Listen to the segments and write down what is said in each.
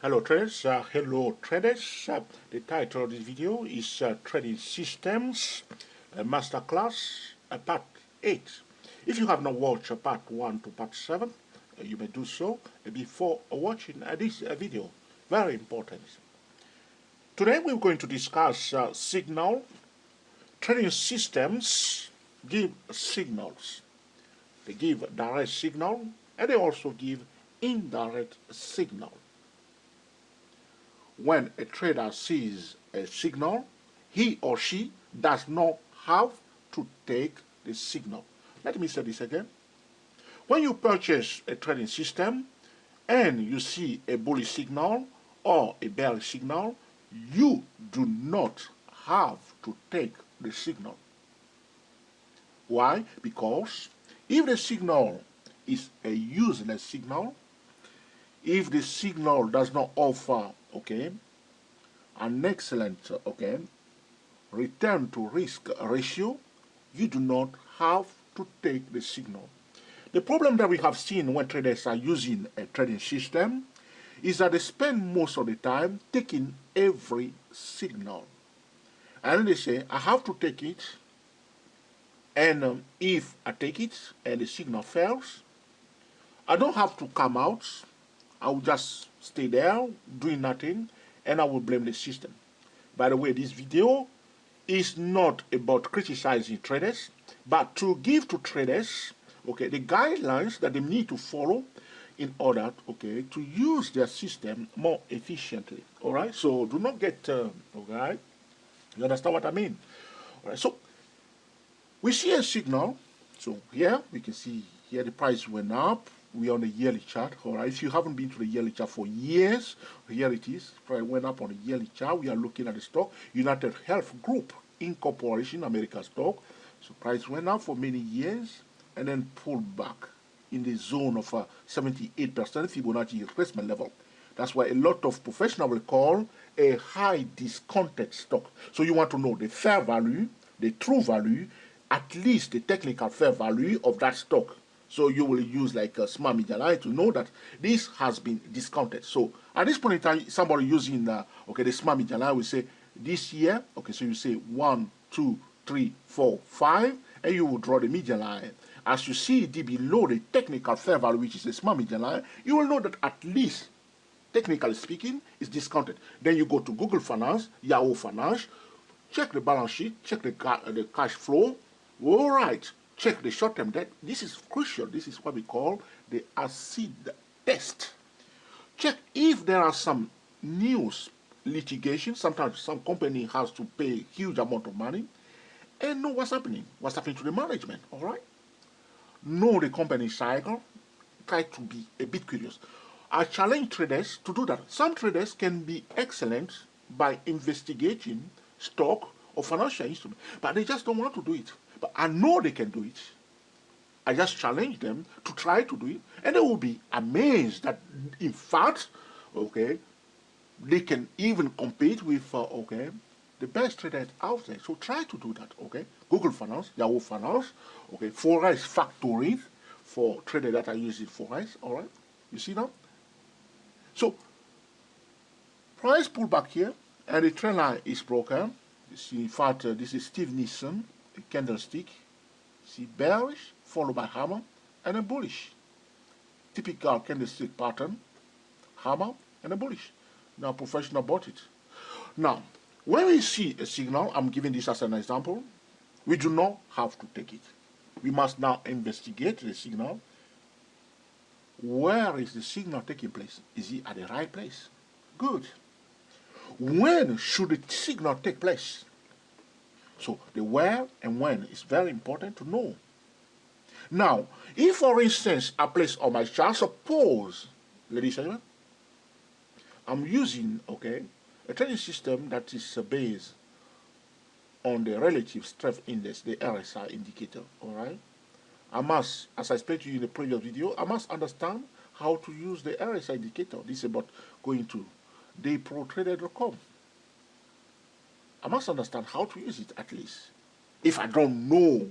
Hello traders, the title of this video is Trading Systems Masterclass Part 8. If you have not watched Part 1 to Part 7, you may do so before watching this video. Very important. Today we're going to discuss signal. Trading systems give signals. They give direct signal and they also give indirect signal. When a trader sees a signal, he or she does not have to take the signal. Let me say this again. When you purchase a trading system and you see a bullish signal or a bearish signal, you do not have to take the signal. Why? Because if the signal is a useless signal, if the signal does not offer an excellent return to risk ratio, you do not have to take the signal. The problem that we have seen when traders are using a trading system is that they spend most of the time taking every signal. And they say, I have to take it, and if I take it and the signal fails, I don't have to come out. I will just stay there doing nothing and I will blame the system. By the way, this video is not about criticizing traders, but to give to traders the guidelines that they need to follow in order to use their system more efficiently. Alright, so do not get you understand what I mean? Alright, so we see a signal. So here we can see here the price went up. We are on the yearly chart. Alright, if you haven't been to the yearly chart for years, here it is. Price went up on the yearly chart. We are looking at the stock United Health Group Incorporation, American stock. So price went up for many years and then pulled back in the zone of 78% Fibonacci retracement level. That's why a lot of professionals will call a high discounted stock. So you want to know the fair value, the true value, at least the technical fair value of that stock. So you will use like a smart media line to know that this has been discounted. So at this point in time, somebody using the smart media line will say this year, so you say 1, 2, 3, 4, 5, and you will draw the media line. As you see it below the technical fair value, which is the smart media line, you will know that at least, technically speaking, is discounted. Then you go to Google Finance, Yahoo Finance, check the balance sheet, check the cash flow. All right. Check the short-term debt. This is crucial. This is what we call the acid test. Check if there are some news litigation. Sometimes some company has to pay a huge amount of money and know what's happening. What's happening to the management, all right? Know the company cycle. Try to be a bit curious. I challenge traders to do that. Some traders can be excellent by investigating stock or financial instruments, but they just don't want to do it. But I know they can do it. I just challenge them to try to do it, and they will be amazed that, in fact, they can even compete with the best traders out there. So try to do that. Google Finance, Yahoo Finance, Forex Factory for traders that are using Forex. All right, you see now. So price pullback here, and the trend line is broken. You see, in fact, this is Steve Nissen. A candlestick, see bearish followed by hammer and a bullish. Typical candlestick pattern, hammer and a bullish. Now professional bought it. Now when we see a signal, I'm giving this as an example, we do not have to take it. We must now investigate the signal. Where is the signal taking place? Is it at the right place? Good. When should the signal take place? So the where and when is very important to know. Now, if for instance I place on my chart, suppose, ladies and gentlemen, I'm using a trading system that is based on the relative strength index, the RSI indicator. Alright? I must, as I explained to you in the previous video, I must understand how to use the RSI indicator. This is about going to dayprotrader.com. I must understand how to use it at least. If I don't know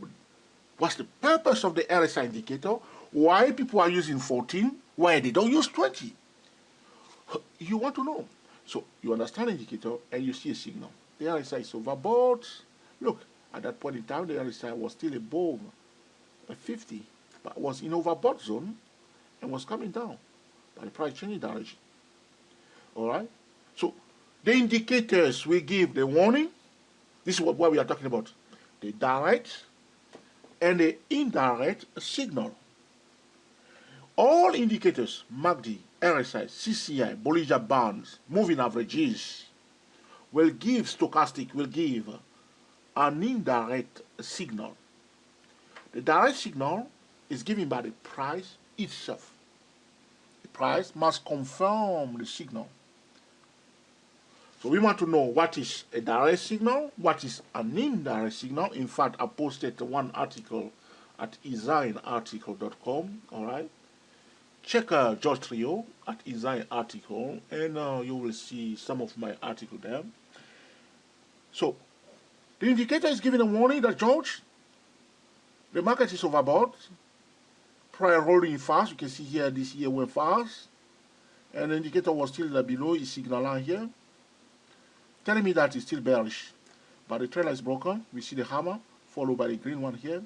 what's the purpose of the RSI indicator, why people are using 14, why they don't use 20. You want to know. So you understand indicator and you see a signal. The RSI is overbought. Look, at that point in time, the RSI was still above 50, but was in overbought zone and was coming down. But the price changing direction. All right. So the indicators we give the warning. This is what we are talking about. The direct and the indirect signal. All indicators, MACD, RSI, CCI, Bollinger Bands, moving averages, will give stochastic, will give an indirect signal. The direct signal is given by the price itself. The price must confirm the signal. So we want to know what is a direct signal, what is an indirect signal. In fact, I posted one article at designarticle.com, all right? Check georgetrio at Design Article, and you will see some of my article there. So, the indicator is giving a warning that, George, the market is overbought. Prior rolling fast, you can see here, this year went fast. And the indicator was still below its signal line here, telling me that it's still bearish. But the trailer is broken. We see the hammer, followed by the green one here.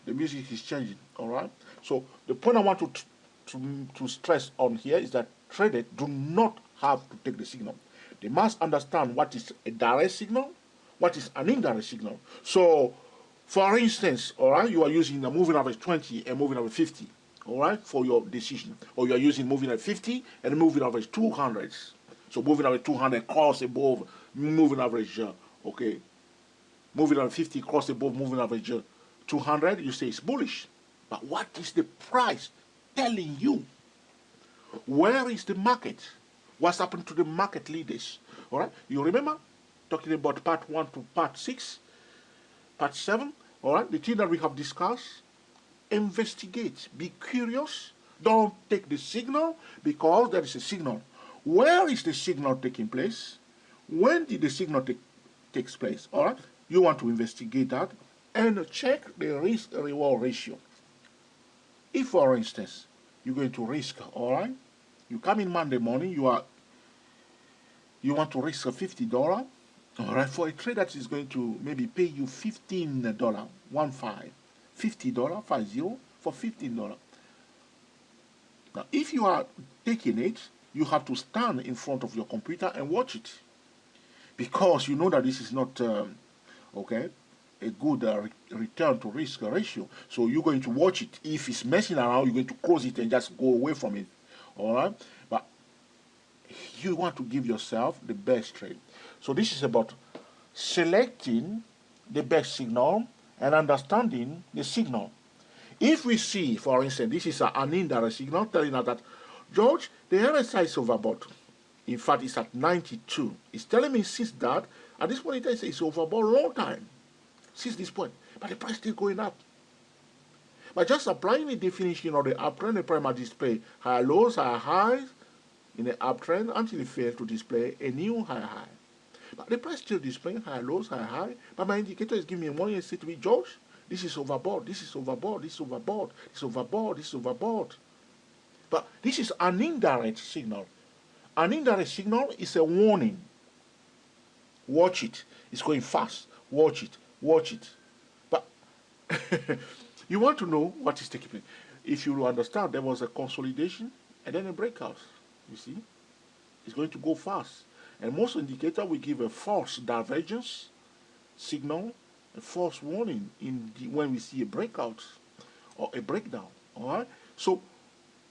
The music is changing, all right? So, the point I want to stress on here is that traders do not have to take the signal. They must understand what is a direct signal, what is an indirect signal. So, for instance, all right, you are using a moving average 20 and moving average 50, all right, for your decision. Or you are using moving average 50 and moving average 200. So, moving average 200 cross above moving average, okay, moving average 50 cross above moving average 200, you say it's bullish. But what is the price telling you? Where is the market? What's happened to the market leaders? All right, you remember talking about part 1 to part 6, part 7. All right, the thing that we have discussed. Investigate, be curious. Don't take the signal because there is a signal. Where is the signal taking place? When did the signal takes place? All right, you want to investigate that and check the risk-reward ratio. If, for instance, you're going to risk, all right, you come in Monday morning, you want to risk $50, all right, for a trade that is going to maybe pay you $15, $15, $50 for $15. Now, if you are taking it, you have to stand in front of your computer and watch it, because you know that this is not okay, a good return to risk ratio. So you're going to watch it. If it's messing around, you're going to close it and just go away from it. All right, but you want to give yourself the best trade. So this is about selecting the best signal and understanding the signal. If we see, for instance, this is an indirect signal telling us that, George, the RSI is overbought. In fact, it's at 92. It's telling me since that, at this point, it's overbought a long time. Since this point. But the price is still going up. By just applying the definition of the uptrend, the price might display higher lows, higher highs in the uptrend until it fails to display a new higher high. But the price still displaying higher lows, higher high. But my indicator is giving me a warning and say to me, George, this is overbought, this is overbought, this is overbought, this is overbought, this is overbought. But this is an indirect signal. An indirect signal is a warning. Watch it. It's going fast. Watch it. Watch it. But you want to know what is taking place. If you understand, there was a consolidation and then a breakout. You see? It's going to go fast. And most indicators will give a false divergence signal, a false warning when we see a breakout or a breakdown. All right? So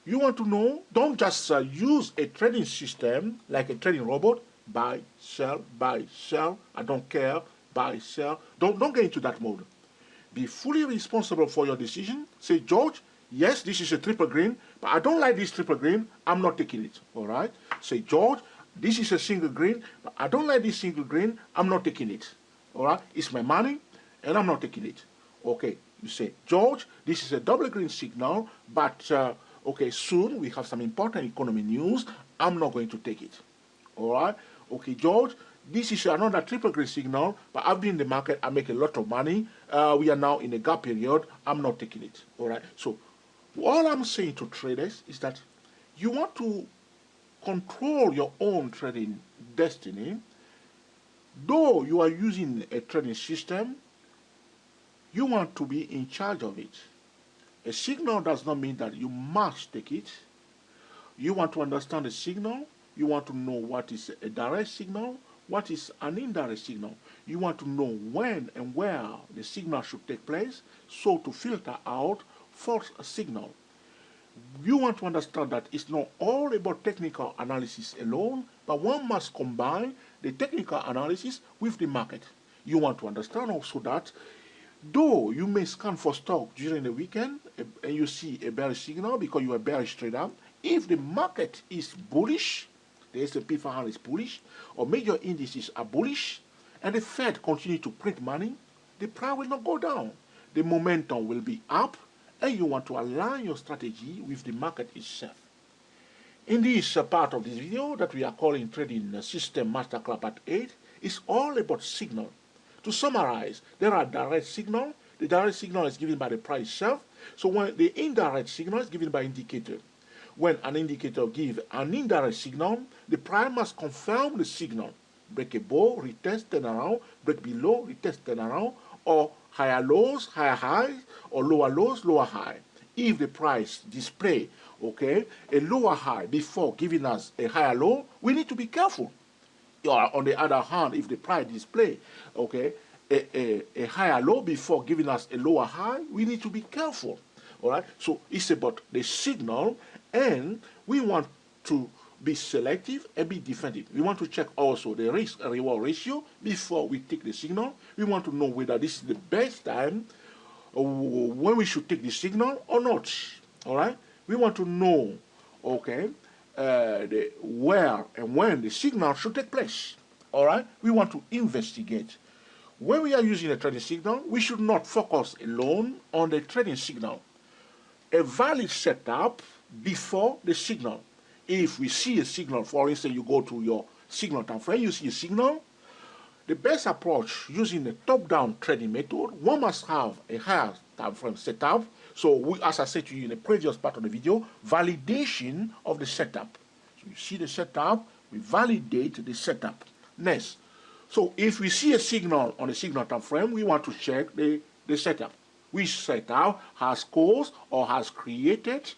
you want to know, don't just use a trading system like a trading robot. Buy, sell, I don't care, buy, sell. Don't get into that mode. Be fully responsible for your decision. Say, George, yes, this is a triple green, but I don't like this triple green, I'm not taking it, all right? Say, George, this is a single green, but I don't like this single green, I'm not taking it, all right? It's my money, and I'm not taking it. Okay, you say, George, this is a double green signal, but, okay, soon we have some important economy news, I'm not going to take it, all right? Okay, George, this is another triple green signal, but I've been in the market, I make a lot of money. We are now in a gap period, I'm not taking it. All right. So all I'm saying to traders is that you want to control your own trading destiny, though you are using a trading system, you want to be in charge of it. A signal does not mean that you must take it. You want to understand the signal. You want to know what is a direct signal, what is an indirect signal. You want to know when and where the signal should take place, so to filter out false signal. You want to understand that it's not all about technical analysis alone, but one must combine the technical analysis with the market. You want to understand also that though you may scan for stock during the weekend and you see a bearish signal because you are a bearish trader, if the market is bullish, the S&P 500 is bullish, or major indices are bullish, and the Fed continue to print money, the price will not go down. The momentum will be up, and you want to align your strategy with the market itself. In this part of this video that we are calling Trading System Masterclass Part 8, is all about signal. To summarize, there are direct signal. The direct signal is given by the price itself. So when the indirect signal is given by indicator. When an indicator gives an indirect signal, the price must confirm the signal. Break above, retest, turn around, break below, retest, turn around, or higher lows, higher highs, or lower lows, lower high. If the price display, okay, a lower high before giving us a higher low, we need to be careful. Or on the other hand, if the price display, okay, a higher low before giving us a lower high, we need to be careful. All right. So it's about the signal, and we want to be selective and be defensive. We want to check also the risk and reward ratio before we take the signal. We want to know whether this is the best time when we should take the signal or not. All right. We want to know, okay, where and when the signal should take place. All right, we want to investigate. When we are using a trading signal, we should not focus alone on the trading signal. A valid setup before the signal. If we see a signal, for instance, you go to your signal time frame, you see a signal. The best approach using the top-down trading method, one must have a higher time frame setup. So, as I said to you in the previous part of the video, validation of the setup. So, you see the setup, we validate the setup. Next, so if we see a signal on the signal time frame, we want to check the setup. Which setup has caused or has created,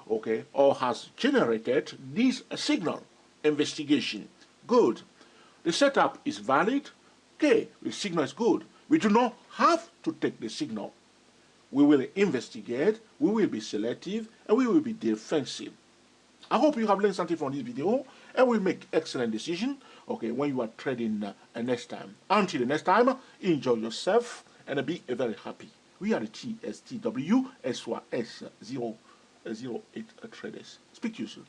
okay, or has generated this signal investigation. Good. The setup is valid. Okay, the signal is good. We do not have to take the signal. We will investigate, we will be selective, and we will be defensive. I hope you have learned something from this video and will make excellent decision, okay, when you are trading next time. Until the next time, enjoy yourself and be very happy. We are the TSTW SYS 008 traders. Speak to you soon.